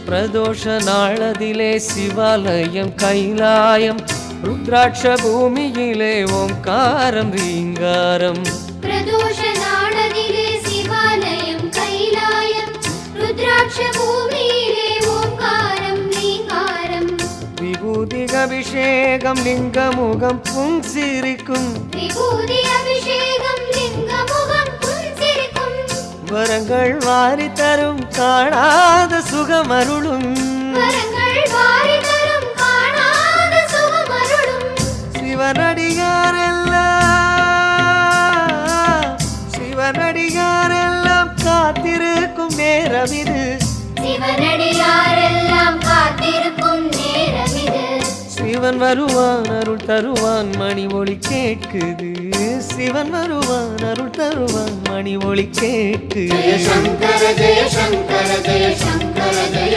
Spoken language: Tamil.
பிரதோஷ நாளதிலே சிவாலயம் கைலாயம் ருத்ராட்ச பூமியிலே ஓம்காரம் ரீங்காரம் பிரதோஷ நாளதிலே சிவாலயம் கைலாயம் ருத்ராட்ச பூமியிலே ஓம்காரம் ரீங்காரம் விபூதி அபிஷேகம் லிங்கமுகம் புன்சிரிக்கும் விபூதி அபிஷேகம் லிங்கமுகம் புன்சிரிக்கும் வரங்கள் வாரி தரும் காணாத சுகமருளும் வரங்கள் வாரி தரும் காணாத சுகமருளும் சிவனடியாரெல்லாம் காத்திருக்கும் நேரம் இது சிவனடியாரெல்லாம் காத்திருக்கும் நேரம் இது சிவன் வருவான் அருள் தருவான் மணி ஒலி கேட்குது சிவன் வருவான் அருள் தருவான் மணி ஒலி கேட்குது ஜெய சங்கர ஜெய சங்கர ஜெய சங்கர ஜெய